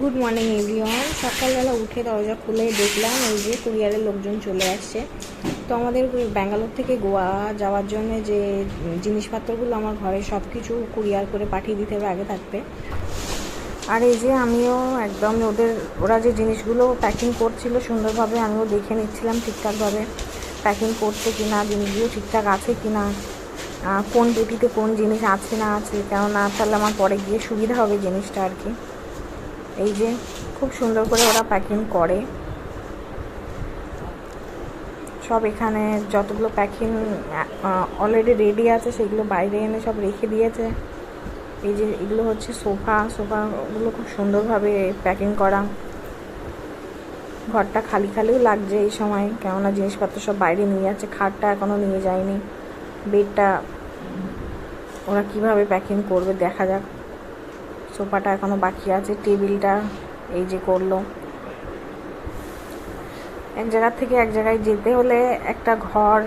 Good morning everyone. সকালবেলা উঠে দরজা খুলে দেখলাম এই যে কুরিয়ারের লোকজন চলে আসছে। তো আমাদের ব্যাঙ্গালোর থেকে গোয়া যাওয়ার জন্য যে জিনিসপত্রগুলো আমার ঘরে সব কিছু কুরিয়ার করে পাঠিয়ে দিতে হবে আগে থাকতে। আর এই যে আমিও একদম ওরা যে জিনিসগুলো প্যাকিং করছিল সুন্দরভাবে আমিও দেখে নিচ্ছিলাম ঠিকঠাকভাবে প্যাকিং করছে কিনা, জিনিসগুলো ঠিকঠাক আছে কিনা, কোন পেটিতে কোন জিনিস আছে না আছে, কেননা তাহলে আমার পরে গিয়ে সুবিধা হবে জিনিসটা আর কি। এই যে খুব সুন্দর করে ওরা প্যাকিং করে সব। এখানে যতগুলো প্যাকিং অলরেডি রেডি আছে সেগুলো বাইরে এনে সব রেখে দিয়েছে। এই যে এগুলো হচ্ছে সোফাগুলো খুব সুন্দরভাবে প্যাকিং করা। ঘরটা খালি খালিও লাগছে এই সময়, কেননা জিনিসপত্র সব বাইরে নিয়ে যাচ্ছে। খাটটা এখনও নিয়ে যায়নি, বেডটা ওরা কিভাবে প্যাকিং করবে দেখা যাক। সোফাটা এখনও বাকি আছে, টেবিলটা এই যে করলো। এক জায়গা থেকে এক জায়গায় যেতে হলে একটা ঘর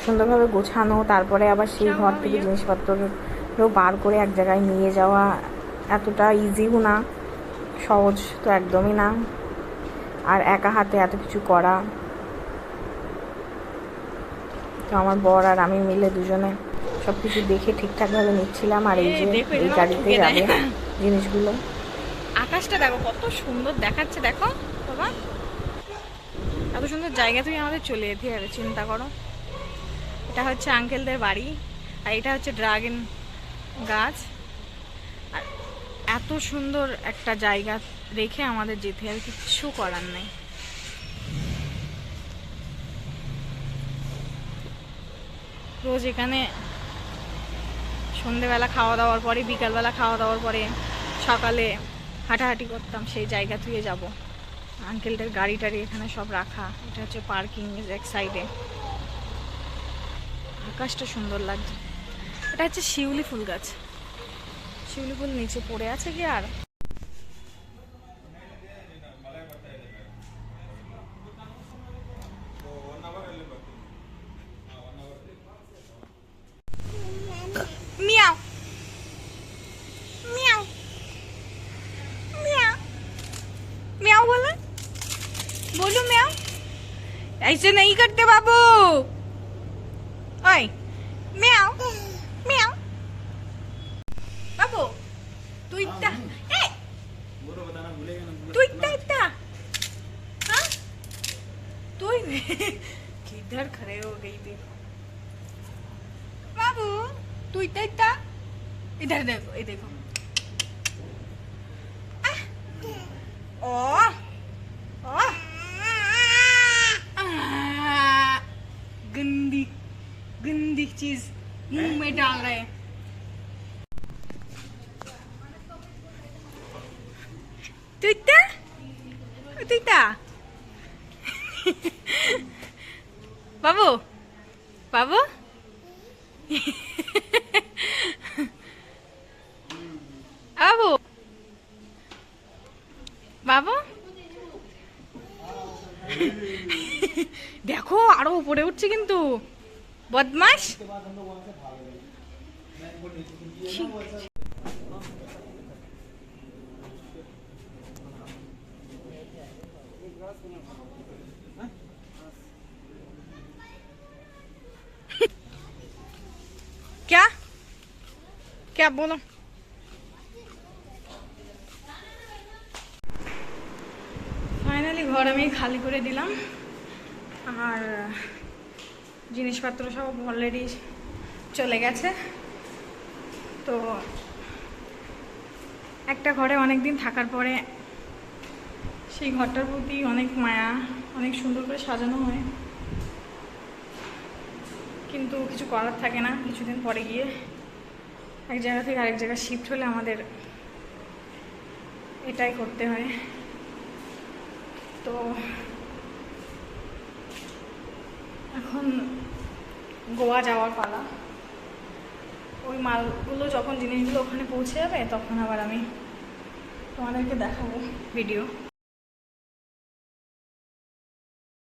সুন্দরভাবে গোছানো, তারপরে আবার সেই ঘর থেকে জিনিসপত্রগুলো বার করে এক জায়গায় নিয়ে যাওয়া এতটা ইজিও না, সহজ তো একদমই না। আর একা হাতে এত কিছু করা। তো আমার বর আর আমি মিলে দুজনে সব কিছু দেখে ঠিকঠাকভাবে নিচ্ছিলাম। আর এই যে এই গাড়িতে যাবে জিনিসগুলো। আকাশটা দেখো কত সুন্দর দেখাচ্ছে, দেখো বাবা, এত সুন্দর জায়গা তুমি আমাদের চলে যেতে হবে, চিন্তা করো। এটা হচ্ছে আঙ্কেলদের বাড়ি, আর এটা হচ্ছে ড্রাগন গাছ। আর এত সুন্দর একটা জায়গা রেখে আমাদের যেতে হবে, কিচ্ছু করার নেই। রোজ এখানে সন্ধেবেলা খাওয়া দাওয়ার পরে, বিকালবেলা খাওয়া দাওয়ার পরে, সকালে হাঁটাহাঁটি করতাম, সেই জায়গা থুয়ে যাব। আঙ্কেলদের গাড়ি টাড়ি এখানে সব রাখা। এটা হচ্ছে পার্কিং এক সাইডে। আকাশটা সুন্দর লাগছে। এটা হচ্ছে শিউলি ফুল গাছ। শিউলি ফুল নিচে পড়ে আছে কি আর। মিয়াও মিয়াও मियाओ मियाओ बोलो, बोलो मियाओ। ऐसे नहीं करते बाबू। ओए मियाओ मियाओ बाबू, तू इतना ए तू इतना इतना, हाँ तू किधर खड़े हो गई देखो बाबू, तू इतना इतना, इधर देखो, ये देखो। ओह ओह गंदी गंदी चीज मुंह में डाल रहे हैं। तुइता तुइता बाबू बाबू बाबू বাবা দেখো আরো উপরে উঠছে কিন্তু, বদমাশ। क्या क्या बोलो। ফাইনালি ঘর আমি খালি করে দিলাম, আর জিনিসপত্র সব অলরেডি চলে গেছে। তো একটা ঘরে অনেক দিন থাকার পরে সেই ঘরটার প্রতি অনেক মায়া, অনেক সুন্দর করে সাজানো হয়, কিন্তু কিছু করার থাকে না। কিছুদিন পরে গিয়ে এক জায়গা থেকে আরেক জায়গায় শিফট হলে আমাদের এটাই করতে হয়। তো এখন গোয়া যাওয়ার পালা। ওই মালগুলো যখন জিনিসগুলো ওখানে পৌঁছে যাবে তখন আবার আমি তোমাদেরকে দেখাবো ভিডিও।